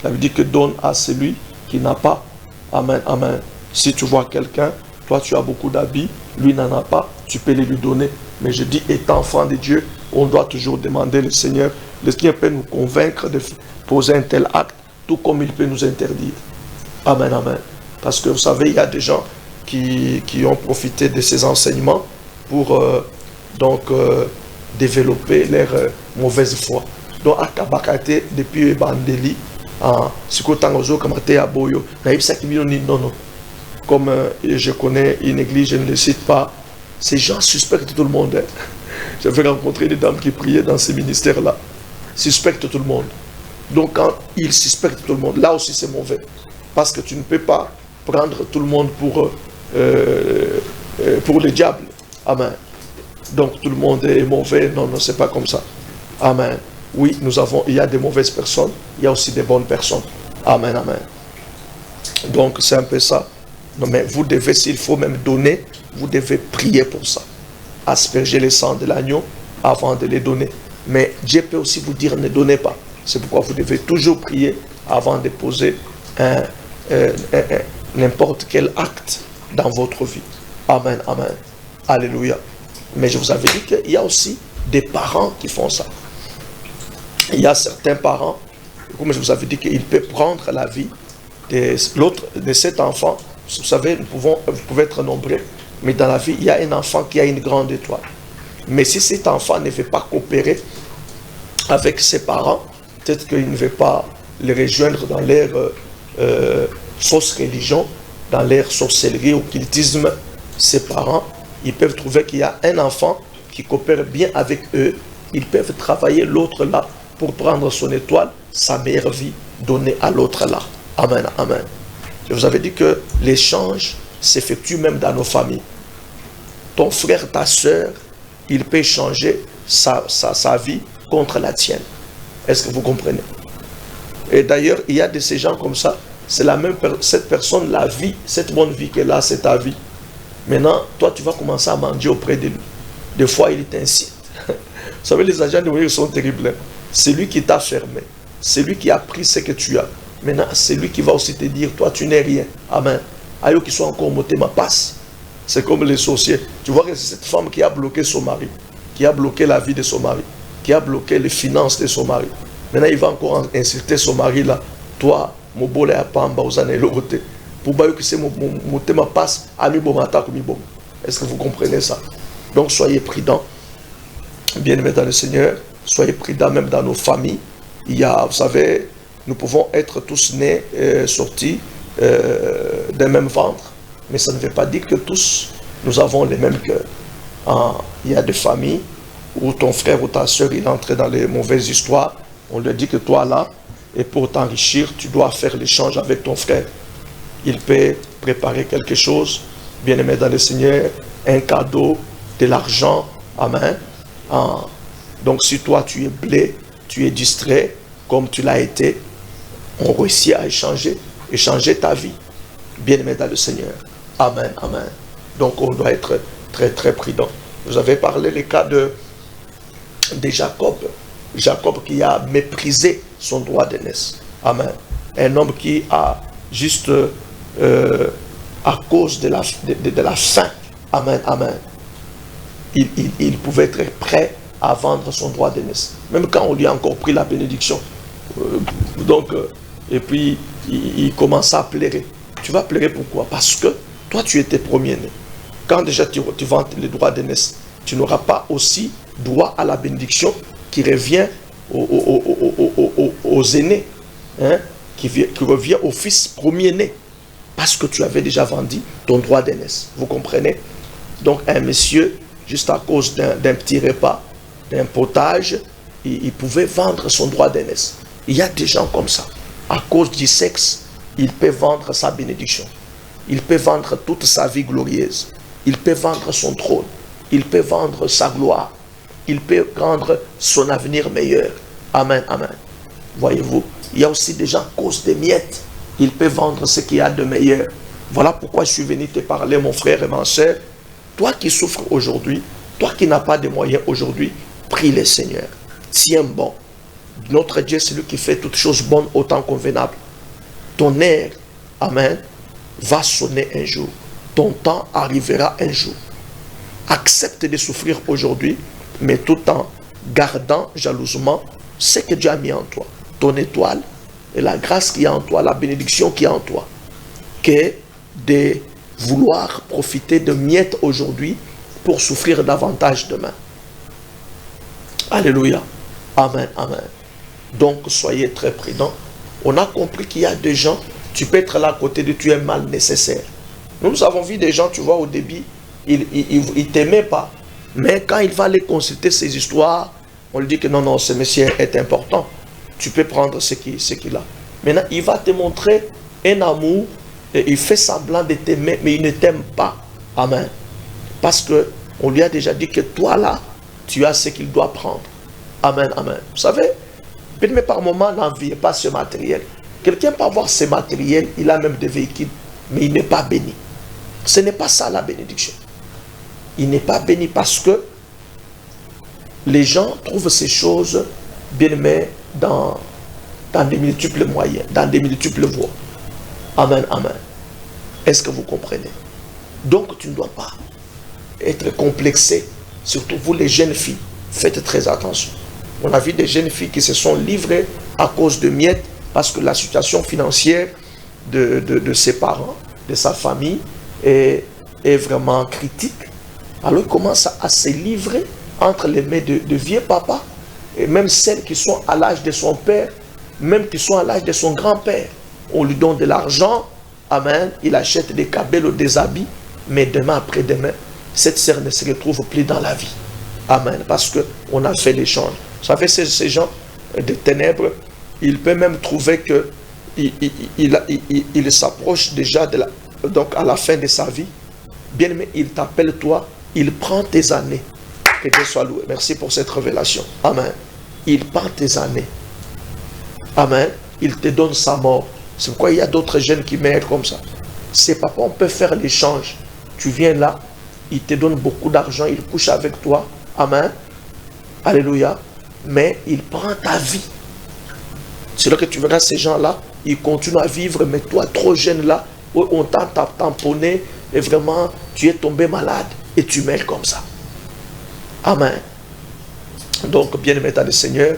Speaker 1: ça veut dire que donne à celui qui n'a pas. Amen, amen. Si tu vois quelqu'un, toi tu as beaucoup d'habits, lui n'en a pas, tu peux les lui donner. Mais je dis, étant enfant de Dieu, on doit toujours demander le Seigneur. Le Seigneur peut nous convaincre de poser un tel acte, tout comme il peut nous interdire. Amen, amen. Parce que vous savez, il y a des gens qui ont profité de ces enseignements pour développer leur mauvaise foi. Donc, à Kabakate, depuis Bandeli, comme je connais une église, je ne le cite pas, ces gens suspectent tout le monde. J'avais rencontré des dames qui priaient dans ces ministères-là. Suspectent tout le monde. Donc quand ils suspectent tout le monde, là aussi c'est mauvais. Parce que tu ne peux pas prendre tout le monde pour le diable. Amen. Donc tout le monde est mauvais. Non, non, c'est pas comme ça. Amen. Oui, il y a des mauvaises personnes, il y a aussi des bonnes personnes. Amen, amen. Donc c'est un peu ça. Non, mais vous devez, s'il faut même donner, vous devez prier pour ça. Asperger le sang de l'agneau avant de les donner. Mais Dieu peut aussi vous dire ne donnez pas. C'est pourquoi vous devez toujours prier avant de poser n'importe quel acte dans votre vie. Amen, amen. Alléluia. Mais je vous avais dit qu'il y a aussi des parents qui font ça. Il y a certains parents, comme je vous avais dit, qu'ils peuvent prendre la vie de cet enfant. Vous savez, vous pouvez être nombreux, mais dans la vie, il y a un enfant qui a une grande étoile. Mais si cet enfant ne veut pas coopérer avec ses parents, peut-être qu'il ne veut pas les rejoindre dans leur fausse religion, dans leur sorcellerie, occultisme, ses parents, ils peuvent trouver qu'il y a un enfant qui coopère bien avec eux. Ils peuvent travailler l'autre là pour prendre son étoile, sa meilleure vie, donner à l'autre là. Amen, amen. Je vous avais dit que l'échange s'effectue même dans nos familles. Ton frère, ta soeur, il peut changer sa vie contre la tienne. Est-ce que vous comprenez? Et d'ailleurs, il y a de ces gens comme ça. C'est cette personne, la vie, cette bonne vie qu'elle a, c'est ta vie. Maintenant, toi, tu vas commencer à mendier auprès de lui. Des fois, il t'incite. Vous savez, les agents de voyage sont terribles. C'est lui qui t'a fermé. C'est lui qui a pris ce que tu as. Maintenant, c'est lui qui va aussi te dire, toi, tu n'es rien. Amen. Aïe, qui soit encore monté ma passe. C'est comme les sorciers. Tu vois que c'est cette femme qui a bloqué son mari, qui a bloqué la vie de son mari, qui a bloqué les finances de son mari. Maintenant, il va encore insulter son mari là. toi, mon bol est à Pamba, aux années l'autre. Pour que c'est mon thème passe à mi bon matin comme bon. Est-ce que vous comprenez ça? Donc soyez prudents, bien-aimés dans le Seigneur, soyez prudents même dans nos familles. Il y a, vous savez, nous pouvons être tous nés, sortis d'un même ventre, mais ça ne veut pas dire que tous nous avons les mêmes cœurs. Il y a des familles où ton frère ou ta soeur il est entré dans les mauvaises histoires, on lui dit que toi là, et pour t'enrichir, tu dois faire l'échange avec ton frère. Il peut préparer quelque chose, bien-aimé dans le Seigneur, un cadeau, de l'argent, amen. Donc si toi tu es blé, tu es distrait, comme tu l'as été, on réussit à échanger ta vie, bien-aimé dans le Seigneur. Amen, amen. Donc on doit être très très prudent. Vous avez parlé le cas de Jacob. Jacob qui a méprisé son droit d'aînesse. Amen. Un homme qui a juste à cause de la faim. Amen, amen. Il pouvait être prêt à vendre son droit d'aînesse. Même quand on lui a encore pris la bénédiction. Et puis il commença à pleurer. Tu vas pleurer pourquoi? Parce que toi tu étais premier-né. Quand déjà tu vends les droits d'aînesse, tu n'auras pas aussi droit à la bénédiction qui revient aux aînés, hein, qui revient au fils premier-né, parce que tu avais déjà vendu ton droit d'aînesse. Vous comprenez? Donc un monsieur, juste à cause d'un petit repas, d'un potage, il pouvait vendre son droit d'aînesse. Il y a des gens comme ça. À cause du sexe, il peut vendre sa bénédiction. Il peut vendre toute sa vie glorieuse. Il peut vendre son trône. Il peut vendre sa gloire. Il peut rendre son avenir meilleur. Amen, amen. Voyez-vous, il y a aussi des gens à cause des miettes. Il peut vendre ce qu'il y a de meilleur. Voilà pourquoi je suis venu te parler, mon frère et ma soeur. Toi qui souffres aujourd'hui, toi qui n'as pas de moyens aujourd'hui, prie le Seigneur. Tiens bon. Notre Dieu, c'est lui qui fait toutes choses bonnes au temps convenable. Ton air, amen, va sonner un jour. Ton temps arrivera un jour. Accepte de souffrir aujourd'hui, mais tout en gardant jalousement ce que Dieu a mis en toi. Ton étoile et la grâce qui est en toi, la bénédiction qui est en toi. Que de vouloir profiter de miettes aujourd'hui pour souffrir davantage demain. Alléluia. Amen, amen. Donc, soyez très prudents. On a compris qu'il y a des gens, tu peux être là à côté de tu es mal nécessaire. Nous avons vu des gens, tu vois, au début, ils ne t'aimaient pas. Mais quand il va aller consulter ces histoires, on lui dit que non, ce monsieur est important. Tu peux prendre ce qu'il a. Maintenant, il va te montrer un amour, et il fait semblant de t'aimer, mais il ne t'aime pas. Amen. Parce qu'on lui a déjà dit que toi là, tu as ce qu'il doit prendre. Amen, amen. Vous savez, mais par moment, n'enviez pas ce matériel. Quelqu'un peut avoir ce matériel, il a même des véhicules, mais il n'est pas béni. Ce n'est pas ça la bénédiction. Il n'est pas béni parce que les gens trouvent ces choses bien aimées dans des multiples moyens, dans des multiples voies. Amen, amen. Est-ce que vous comprenez? Donc tu ne dois pas être complexé, surtout vous les jeunes filles. Faites très attention. On a vu des jeunes filles qui se sont livrées à cause de miettes parce que la situation financière de ses parents, de sa famille est vraiment critique. Alors ils commencent à se livrer entre les mains de vieux papas et même celles qui sont à l'âge de son père, même qui sont à l'âge de son grand-père. On lui donne de l'argent, amen, il achète des cabelles ou des habits, mais demain après-demain, cette sœur ne se retrouve plus dans la vie. Amen, parce qu'on a fait l'échange. Vous savez, ces gens des ténèbres, il peut même trouver que il s'approche déjà donc à la fin de sa vie. Bien aimé, il t'appelle toi, il prend tes années. Que Dieu soit loué. Merci pour cette révélation. Amen. Il prend tes années. Amen. Il te donne sa mort. C'est pourquoi il y a d'autres jeunes qui meurent comme ça. C'est papa, on peut faire l'échange. Tu viens là, il te donne beaucoup d'argent, il couche avec toi. Amen. Alléluia. Mais il prend ta vie. C'est là que tu verras ces gens-là, ils continuent à vivre, mais toi, trop jeune là, on t'a tamponné et vraiment, tu es tombé malade et tu meurs comme ça. Amen. Donc, bien-aimé dans le Seigneur,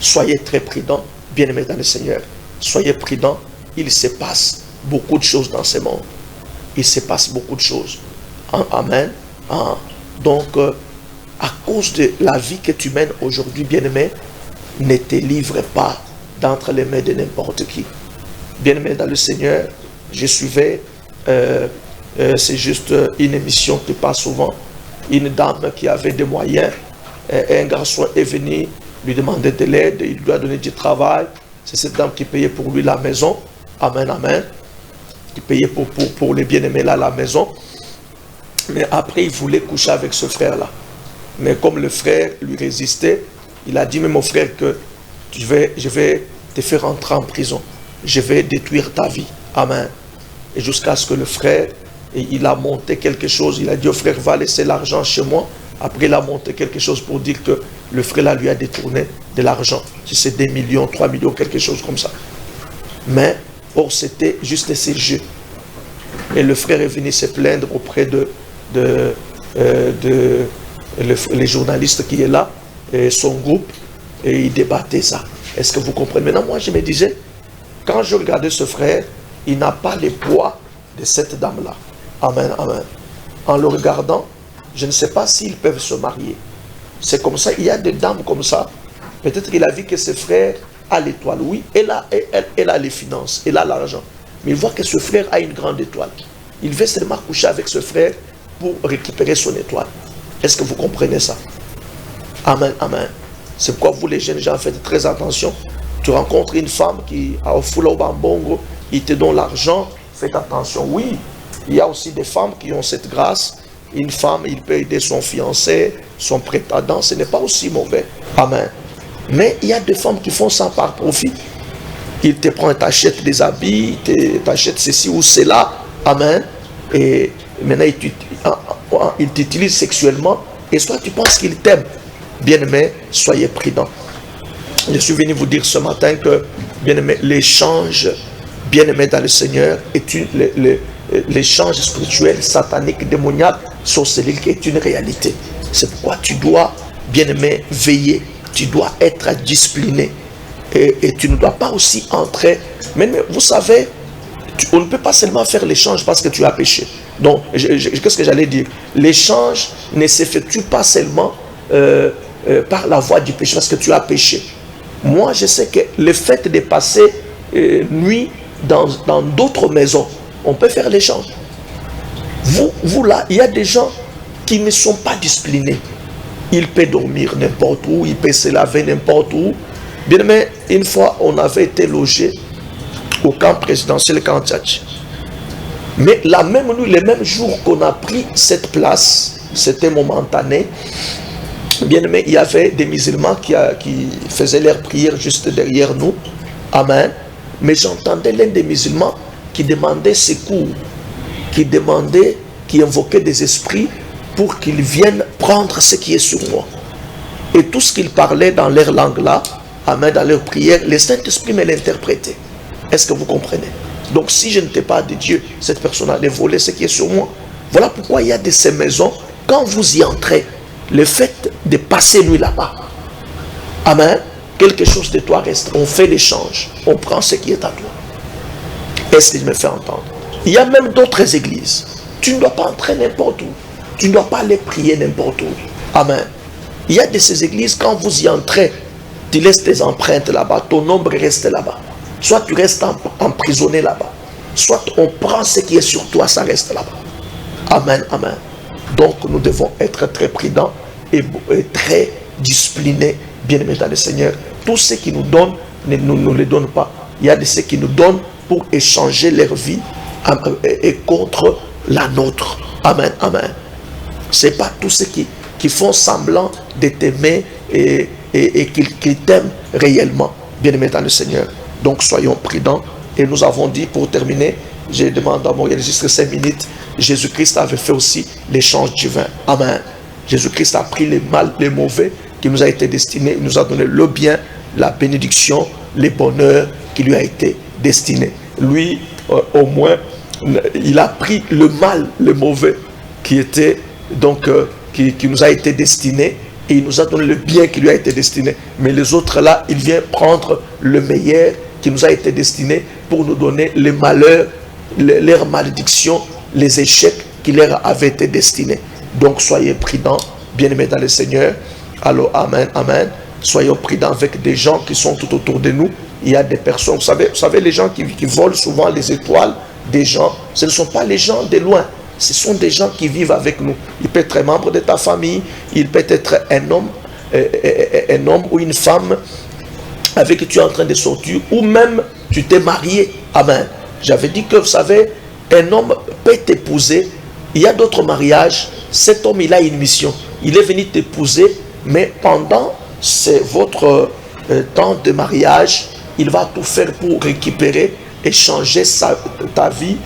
Speaker 1: soyez très prudents, bien-aimés dans le Seigneur. Soyez prudents, il se passe beaucoup de choses dans ce monde. Il se passe beaucoup de choses. Amen. Donc, à cause de la vie que tu mènes aujourd'hui, bien-aimé, ne te livre pas d'entre les mains de n'importe qui. Bien-aimé dans le Seigneur, je suivais, c'est juste une émission qui passe souvent, une dame qui avait des moyens, un garçon est venu lui demander de l'aide, il lui a donné du travail, c'est cette dame qui payait pour lui la maison, amen, amen, qui payait pour les bien-aimés là la maison, mais après il voulait coucher avec ce frère-là, mais comme le frère lui résistait, il a dit, mais mon frère, que je vais te faire entrer en prison, je vais détruire ta vie, amen, et jusqu'à ce que le frère, il a monté quelque chose, il a dit au frère, va laisser l'argent chez moi. Après, il a monté quelque chose pour dire que le frère là lui a détourné de l'argent. Si c'est 2 millions, 3 millions, quelque chose comme ça. Mais, or, c'était juste ces jeux. Et le frère est venu se plaindre auprès les journalistes qui est là, et son groupe, et il débattait ça. Est-ce que vous comprenez? Maintenant, moi, je me disais, quand je regardais ce frère, il n'a pas le poids de cette dame-là. Amen, amen. En le regardant, je ne sais pas s'ils peuvent se marier. C'est comme ça, il y a des dames comme ça. Peut-être qu'il a vu que ses frères a l'étoile. Oui, elle a les finances, elle a l'argent. Mais il voit que ce frère a une grande étoile. Il veut seulement coucher avec ce frère pour récupérer son étoile. Est-ce que vous comprenez ça? Amen, amen. C'est pourquoi vous les jeunes gens faites très attention. Tu rencontres une femme qui a au foulot bambongo, il te donne l'argent, faites attention. Oui, il y a aussi des femmes qui ont cette grâce. Une femme, il peut aider son fiancé, son prétendant, ce n'est pas aussi mauvais. Amen. Mais il y a des femmes qui font ça par profit. Il te prend, t'achète des habits, t'achète ceci ou cela. Amen. Et maintenant, il t'utilise sexuellement. Et soit tu penses qu'il t'aime. Bien-aimé, soyez prudents. Je suis venu vous dire ce matin que, bien-aimé, l'échange, bien-aimé dans le Seigneur, est l'échange spirituel, satanique, démoniaque, sorcellerie est une réalité. C'est pourquoi tu dois, bien-aimé, veiller. Tu dois être discipliné. Et tu ne dois pas aussi entrer. Mais vous savez, on ne peut pas seulement faire l'échange parce que tu as péché. Donc, qu'est-ce que j'allais dire? L'échange ne s'effectue pas seulement par la voie du péché parce que tu as péché. Moi, je sais que le fait de passer nuit dans d'autres maisons, on peut faire l'échange. Vous là, il y a des gens qui ne sont pas disciplinés. Il peut dormir n'importe où, il peut se laver n'importe où. Bien aimé, une fois, on avait été logé au camp présidentiel Kantiach. Mais la même nuit, le même jour qu'on a pris cette place, c'était momentané. Bien aimé, il y avait des musulmans qui faisaient leur prière juste derrière nous. Amen. Mais j'entendais l'un des musulmans qui demandait secours, qui invoquait des esprits pour qu'ils viennent prendre ce qui est sur moi. Et tout ce qu'ils parlaient dans leur langue là, amen, dans leur prière, le Saint-Esprit me l'interprétait. Est-ce que vous comprenez? Donc si je n'étais pas de Dieu, cette personne allait voler ce qui est sur moi. Voilà pourquoi il y a de ces maisons, quand vous y entrez, le fait de passer nuit là-bas, amen, quelque chose de toi reste. On fait l'échange, on prend ce qui est à toi. Est-ce que je me fais entendre? Il y a même d'autres églises. Tu ne dois pas entrer n'importe où. Tu ne dois pas aller prier n'importe où. Amen. Il y a de ces églises, quand vous y entrez, tu laisses tes empreintes là-bas, ton ombre reste là-bas. Soit tu restes emprisonné là-bas, soit on prend ce qui est sur toi, ça reste là-bas. Amen, amen. Donc nous devons être très prudents et très disciplinés, bien-aimés dans le Seigneur. Tout ce qui nous donne, ne nous le donne pas. Il y a de ceux qui nous donnent pour échanger leur vie et contre la nôtre. Amen, amen. Ce n'est pas tous ceux qui font semblant de t'aimer et qui t'aiment réellement, bien-aimés dans le Seigneur. Donc soyons prudents. Et nous avons dit, pour terminer, je demande à mon registre 5 minutes, Jésus-Christ avait fait aussi l'échange divin. Amen. Jésus-Christ a pris le mal, le mauvais qui nous a été destiné. Il nous a donné le bien, la bénédiction, le bonheur qui lui a été destiné. Lui, au moins, il a pris le mal, le mauvais qui était donc qui nous a été destiné, et il nous a donné le bien qui lui a été destiné. Mais les autres là, il vient prendre le meilleur qui nous a été destiné pour nous donner les malheurs, leurs malédictions, les échecs qui leur avaient été destinés. Donc soyez prudents, bien-aimés dans le Seigneur. Alors amen, amen. Soyons prudents avec des gens qui sont tout autour de nous. Il y a des personnes, vous savez les gens qui volent souvent les étoiles des gens, ce ne sont pas les gens de loin. Ce sont des gens qui vivent avec nous. Il peut être un membre de ta famille, il peut être un homme ou une femme avec qui tu es en train de sortir, ou même tu t'es marié. Amen. J'avais dit que, vous savez, un homme peut t'épouser. Il y a d'autres mariages. Cet homme, il a une mission. Il est venu t'épouser, mais pendant votre temps de mariage, il va tout faire pour récupérer et changer sa vie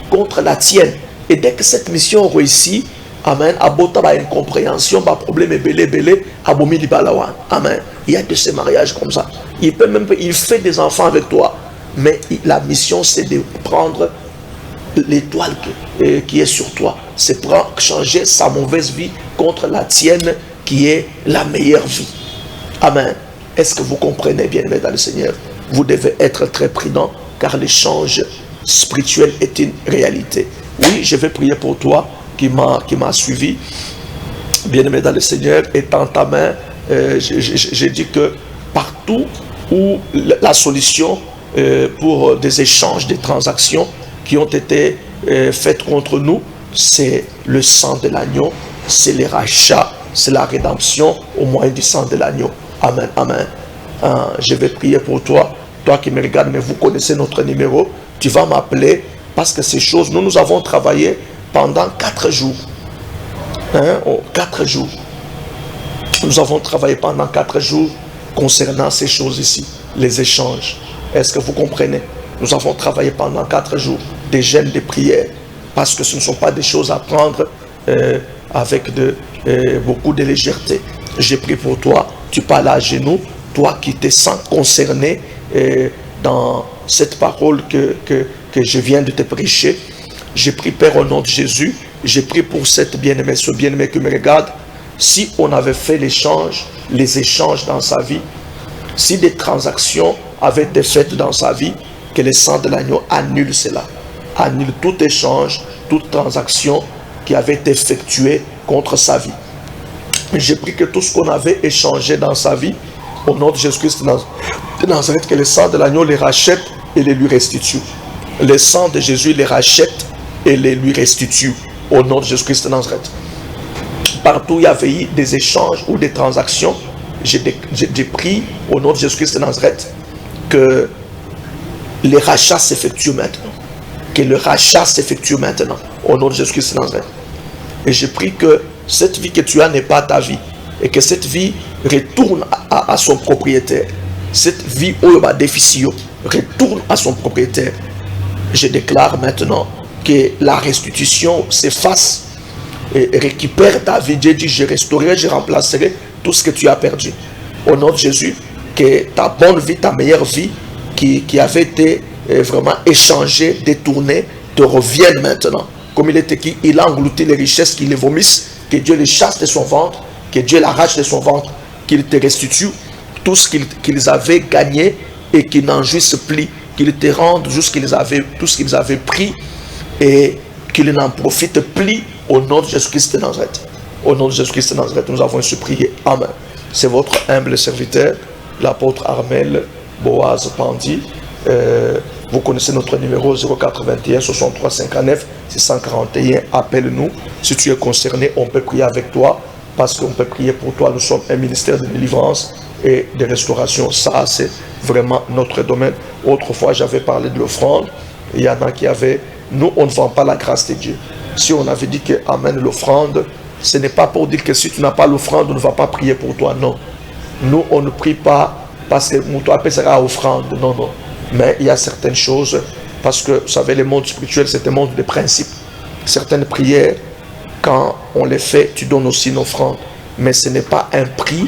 Speaker 1: contre la tienne. Et dès que cette mission réussit, amen, abota ba incompréhension, ba problème belé, abomi li balawan. Amen. Il y a de ces mariages comme ça. Il fait des enfants avec toi, mais la mission c'est de prendre l'étoile qui est sur toi. C'est pour changer sa mauvaise vie contre la tienne qui est la meilleure vie. Amen. Est-ce que vous comprenez bien, mes dans le Seigneur? Vous devez être très prudent car l'échange spirituel est une réalité. Oui, je vais prier pour toi qui m'a suivi. Bien-aimé dans le Seigneur, étends ta main. J'ai dit que partout où la solution pour des échanges, des transactions qui ont été faites contre nous, c'est le sang de l'agneau, c'est les rachats, c'est la rédemption au moyen du sang de l'agneau. Amen, amen. Je vais prier pour toi, toi qui me regardes, mais vous connaissez notre numéro. Tu vas m'appeler parce que ces choses, nous avons travaillé pendant 4 jours. 4 jours. Nous avons travaillé pendant 4 jours concernant ces choses ici, les échanges. Est-ce que vous comprenez? Nous avons travaillé pendant 4 jours, des jeûnes, des prières, parce que ce ne sont pas des choses à prendre avec beaucoup de légèreté. J'ai prié pour toi, tu parles à genoux, toi qui te sens concerné dans cette parole que je viens de te prêcher. J'ai pris, Père, au nom de Jésus, j'ai pris pour cette bien-aimée, ce bien-aimé qui me regarde. Si on avait fait les échanges dans sa vie, si des transactions avaient été faites dans sa vie, que le sang de l'agneau annule cela, annule tout échange, toute transaction qui avait été effectuée contre sa vie. J'ai pris que tout ce qu'on avait échangé dans sa vie, au nom de Jésus-Christ de Nazareth, que le sang de l'agneau les rachète et les lui restitue. Le sang de Jésus les rachète et les lui restitue, au nom de Jésus-Christ de Nazareth. Partout où il y avait eu des échanges ou des transactions, j'ai pris au nom de Jésus-Christ de Nazareth que les rachats s'effectuent maintenant. Que le rachat s'effectue maintenant, au nom de Jésus-Christ de Nazareth. Et j'ai pris que cette vie que tu as n'est pas ta vie. Et que cette vie retourne à son propriétaire. Cette vie où il y a déficit retourne à son propriétaire. Je déclare maintenant que la restitution s'efface et récupère ta vie. Dieu dit, je restaurerai, je remplacerai tout ce que tu as perdu. Au nom de Jésus, que ta bonne vie, ta meilleure vie, qui avait été vraiment échangée, détournée, te revienne maintenant. Comme il est écrit, il a englouti les richesses qui les vomissent, que Dieu les chasse de son ventre, que Dieu l'arrache de son ventre, qu'il te restitue tout ce qu'ils avaient gagné et qu'ils n'en jouissent plus, qu'il te rende tout ce qu'ils avaient pris et qu'ils n'en profitent plus au nom de Jésus-Christ de Nazareth. Au nom de Jésus-Christ de Nazareth, nous avons ainsi prié. Amen. C'est votre humble serviteur, l'apôtre Armel Boaz Pandi. Vous connaissez notre numéro 081 63 59 641. Appelle-nous. Si tu es concerné, on peut prier avec toi parce qu'on peut prier pour toi. Nous sommes un ministère de délivrance et de restauration. Ça, c'est vraiment notre domaine. Autrefois, j'avais parlé de l'offrande. Il y en a qui avaient... Nous, on ne vend pas la grâce de Dieu. Si on avait dit que amène l'offrande, ce n'est pas pour dire que si tu n'as pas l'offrande, on ne va pas prier pour toi. Non. Nous, on ne prie pas parce que mon toit sera offrande. Non, non. Mais il y a certaines choses, parce que, vous savez, le monde spirituel, c'est un monde de principes. Certaines prières, quand on les fait, tu donnes aussi une offrande. Mais ce n'est pas un prix,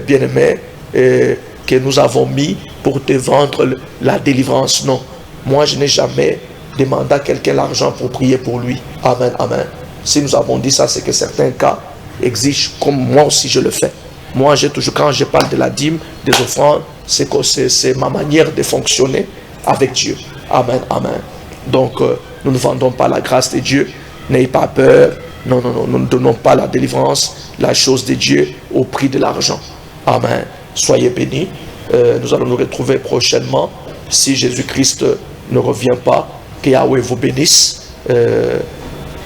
Speaker 1: bien-aimé, que nous avons mis pour te vendre la délivrance. Non. Moi, je n'ai jamais demandé à quelqu'un l'argent pour prier pour lui. Amen, amen. Si nous avons dit ça, c'est que certains cas, exige comme moi aussi je le fais. Moi, j'ai toujours, quand je parle de la dîme, des offrandes, c'est ma manière de fonctionner avec Dieu. Amen, amen. Donc, nous ne vendons pas la grâce de Dieu. N'ayez pas peur. Non, non, non, nous ne donnons pas la délivrance, la chose de Dieu au prix de l'argent. Amen. Soyez bénis. Nous allons nous retrouver prochainement. Si Jésus-Christ ne revient pas, que Yahweh vous bénisse.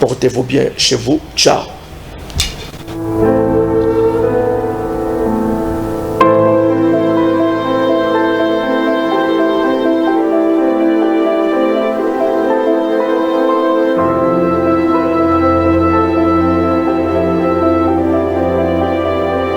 Speaker 1: Portez-vous bien chez vous. Ciao.